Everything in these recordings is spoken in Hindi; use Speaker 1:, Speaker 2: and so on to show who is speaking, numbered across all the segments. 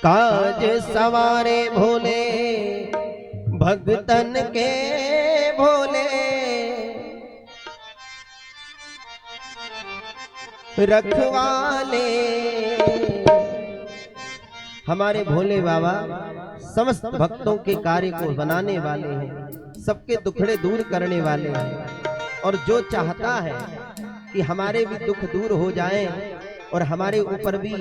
Speaker 1: काज सवारे भोले भगतन के भोले, रखवाले। हमारे भोले बाबा समस्त भक्तों के कार्य को बनाने वाले हैं, सबके दुखड़े दूर करने वाले हैं। और जो चाहता है कि हमारे भी दुख दूर हो जाएं और हमारे ऊपर भी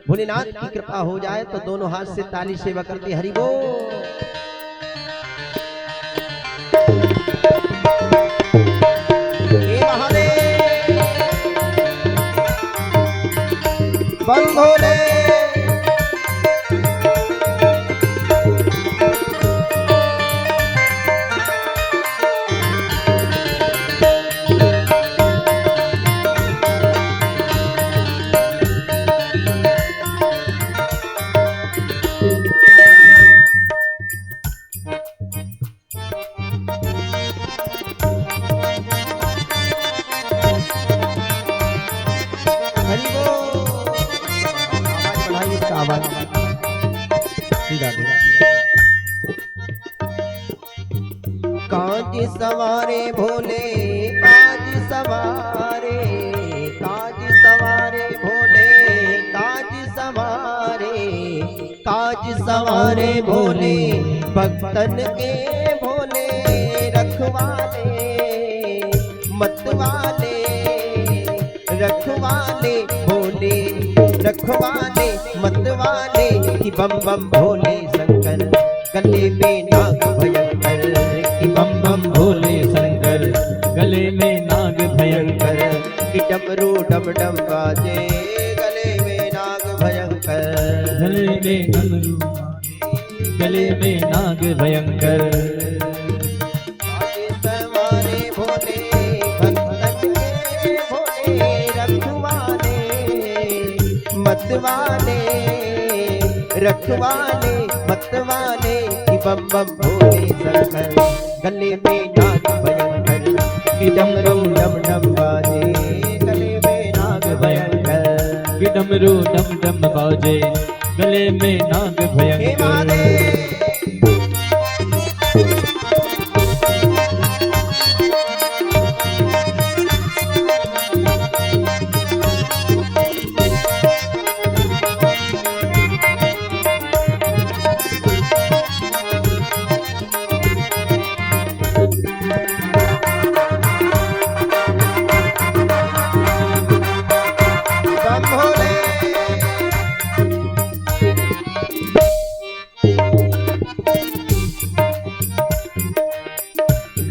Speaker 1: भोलेनाथ की कृपा हो जाए, तो दोनों हाथ से ताली सेवा करते हरि बोल। बम भोले। काज सवारे भोले काज सवारे, काज सवारे भोले काज सवारे, काज सवारे भोले भक्तन के भोले, रखवाले मतवाले, रखवाले भोले रखवाले मतवाले। कि बम बम भोले शंकर गले में नाग भयंकर, कि बम बम भोले शंकर गले में नाग भयंकर, कि डमरू डम डम बाजे गले में नाग भयंकर,
Speaker 2: गले में डमरू गले में नाग भयंकर।
Speaker 1: काज सवारे भोले भक्तन के भोले, रखवाले मतवाले, रखवाले मतवाले। कि बम बम भोले शंकर गले में नाग भयंकर, कि डमरू डम डम बाजे गले में नाग भयंकर,
Speaker 2: कि डमरू डम डम बाजे गले में नाग भयंकर।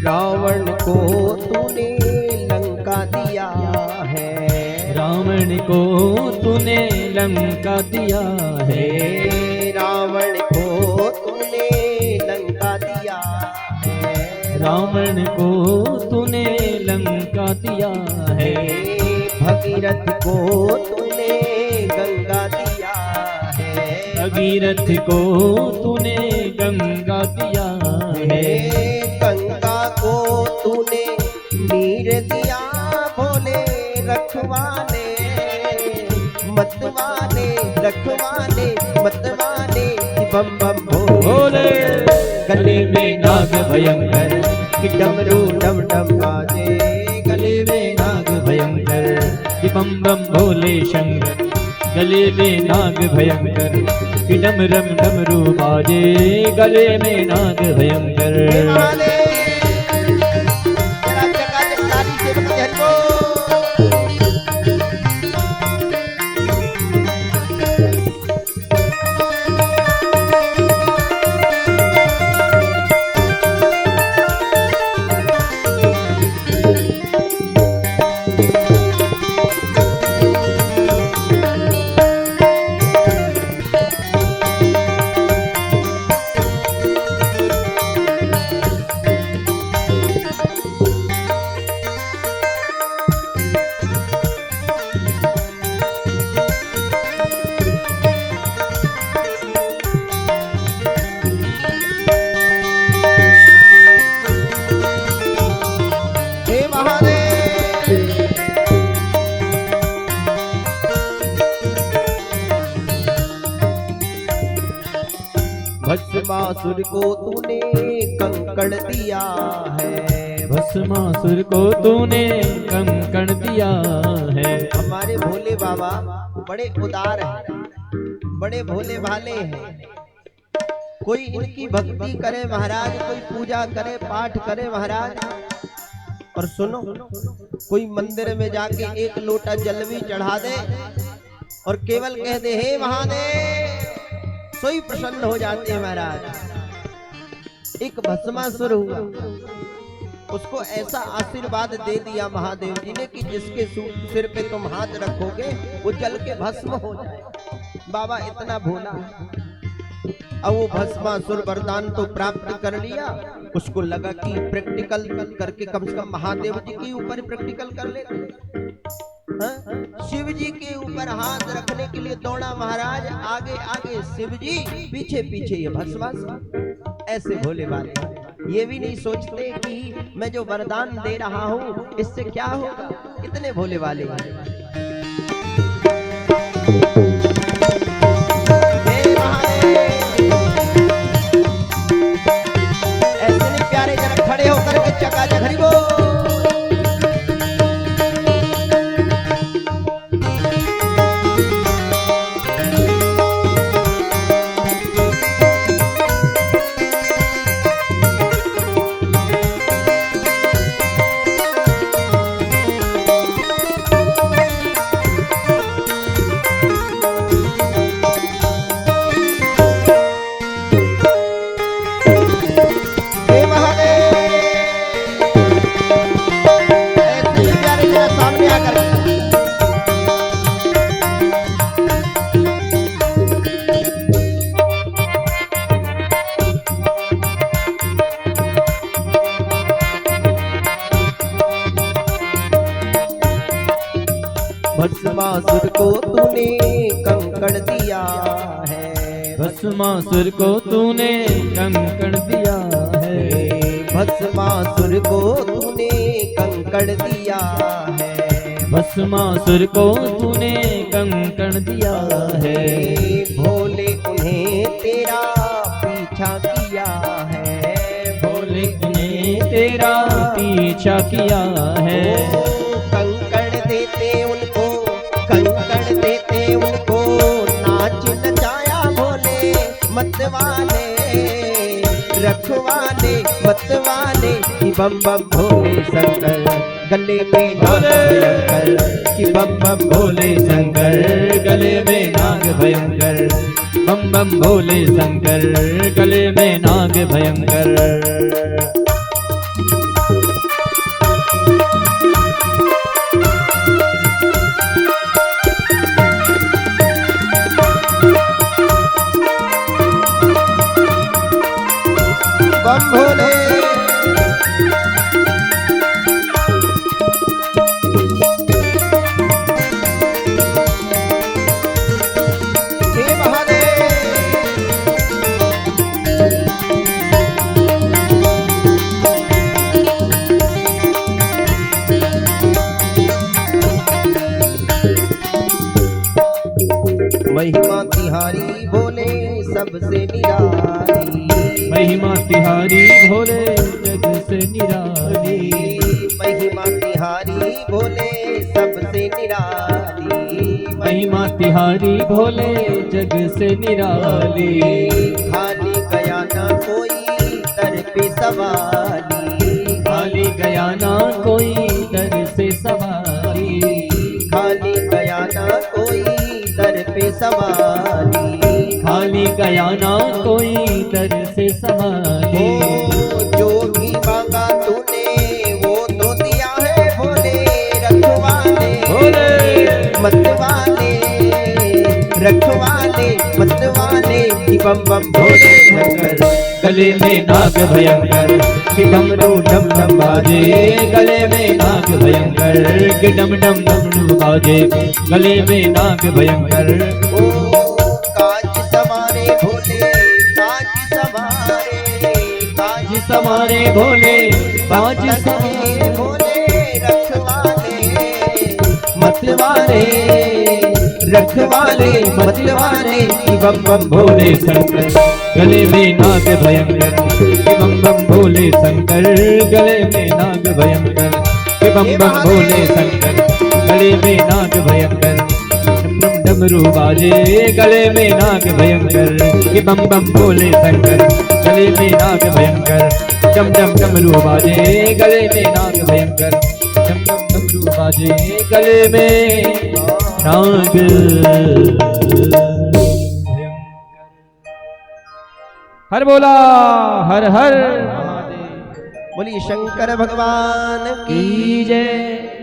Speaker 1: रावण को तूने लंका दिया है,
Speaker 2: रावण को तूने लंका दिया है,
Speaker 1: रावण को तूने लंका दिया है,
Speaker 2: रावण को तूने लंका दिया है।
Speaker 1: भगीरथ को तूने गंगा दिया है,
Speaker 2: भगीरथ को तूने गंगा दिया है,
Speaker 1: गंगा को तूने नीर दिया भोले, रखवाले मतवाले, रखवाले मतवाले। कि बम बम भोले
Speaker 2: गले में नाग भयंकर,
Speaker 1: कि डमरू डम डम बाजे
Speaker 2: गले में नाग भयंकर, कि बम बम भोले शंकर गले में नाग भयंकर, कि डम रम डमरू बाजे गले में नाग भयंकर।
Speaker 1: भस्मासुर को तूने कंकड़ दिया है,
Speaker 2: भस्मासुर को तूने कंकड़ दिया है।
Speaker 1: हमारे भोले बाबा बड़े उदार हैं, बड़े भोले भाले हैं। कोई इनकी भक्ति करे महाराज, कोई पूजा करे, पाठ करे महाराज, और सुनो, कोई मंदिर में जाके एक लोटा जल भी चढ़ा दे और केवल कह दे हे महादेव, सोई प्रसन्न हो जाते हैं महाराज। एक भस्मासुर हुआ, उसको ऐसा आशीर्वाद दे दिया महादेव जी ने कि जिसके सिर पे तुम हाथ रखोगे वो जल के भस्म हो जाए। बाबा इतना भोला। अब वो भस्मासुर वरदान तो प्राप्त कर लिया, उसको लगा कि प्रैक्टिकल करके कम से कम महादेव जी के ऊपर प्रैक्टिकल कर ले। शिव जी के ऊपर हाथ रखने के लिए दौड़ा महाराज, आगे आगे शिव जी, पीछे पीछे ये भस्मासुर। ऐसे भोले वाले ये भी नहीं सोचते कि मैं जो वरदान दे रहा हूं इससे क्या होगा। इतने भोले वाले ऐसे नहीं प्यारे, जरा खड़े होकर के चकाचक हरि बोल। भस्मासुर को तूने कंकड़ दिया है,
Speaker 2: भस्मासुर को तूने कंकड़ दिया है।
Speaker 1: भस्मासुर को तूने कंकड़ दिया है,
Speaker 2: भस्मासुर को तूने कंकड़ दिया है।
Speaker 1: भोले उन्हें तेरा पीछा किया है,
Speaker 2: भोले उन्हें तेरा पीछा किया है।
Speaker 1: कंकड़ देते उनको, कंकड़ देते उनको, नाच नचाया भोले मतवाले, रखवाले मतवाले कि बम बम भोले शंकर, गले में नाग भयंकर कि बम बम भोले शंकर,
Speaker 2: गले में नाग भयंकर। बम बम भोले शंकर, गले में नाग भयंकर।
Speaker 1: बम भोले हे महादेव। महिमा तिहारी भोले सबसे निराली,
Speaker 2: महिमा तिहारी भोले जग से निराली।
Speaker 1: महिमा तिहारी भोले सबसे निराली,
Speaker 2: महिमा तिहारी भोले जग से निराली।
Speaker 1: खाली गया ना कोई दर पे सवारी,
Speaker 2: खाली गया ना कोई दर से सवारी।
Speaker 1: खाली गया ना कोई दर पे सवारी,
Speaker 2: खाली गया ना कोई दर से सवारी।
Speaker 1: जो भी मांगा तूने वो तो दिया है भोले, रखवाले
Speaker 2: भोले
Speaker 1: मतवाले, रखवाले मतवाले कि बम बम भोले शंकर,
Speaker 2: गले में नाग भयंकर कि डमरू डम डम बाजे। गले में नाग भयंकर कि डम डम डमरू बाजे। गले में नाग भयंकर।
Speaker 1: ओ काज सवारे भोले, काज सवारे, काज
Speaker 2: सवारे भोले, काज
Speaker 1: सवारे भोले, रखवाले मतवाले, रखवाले मतवाले
Speaker 2: कि बम बम भोले शंकर गले में नाग भयंकर कि बम बम भोले शंकर गले में नाग भयंकर कि बम बम भोले शंकर गले में नाग भयंकर डम डम डमरू बाजे गले में नाग भयंकर कि बम बम भोले शंकर गले में नाग भयंकर डम डम डमरू बाजे गले में नाग भयंकर डम डम डमरू बाजे गले में नाग हर बोला हर हर
Speaker 1: बोलिए शंकर भगवान की
Speaker 2: की जय।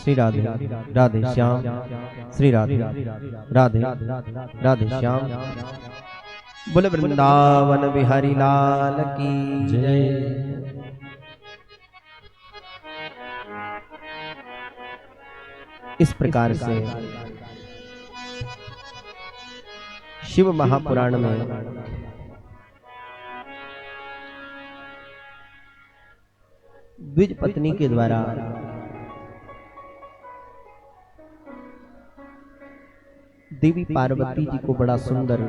Speaker 1: श्री राधे राधे श्याम श्री राधे राधे राधे श्याम। बोल वृंदावन बिहारी लाल की जय। इस प्रकार से शिव महापुराण में द्विज पत्नी के द्वारा देवी पार्वती जी को बड़ा सुंदर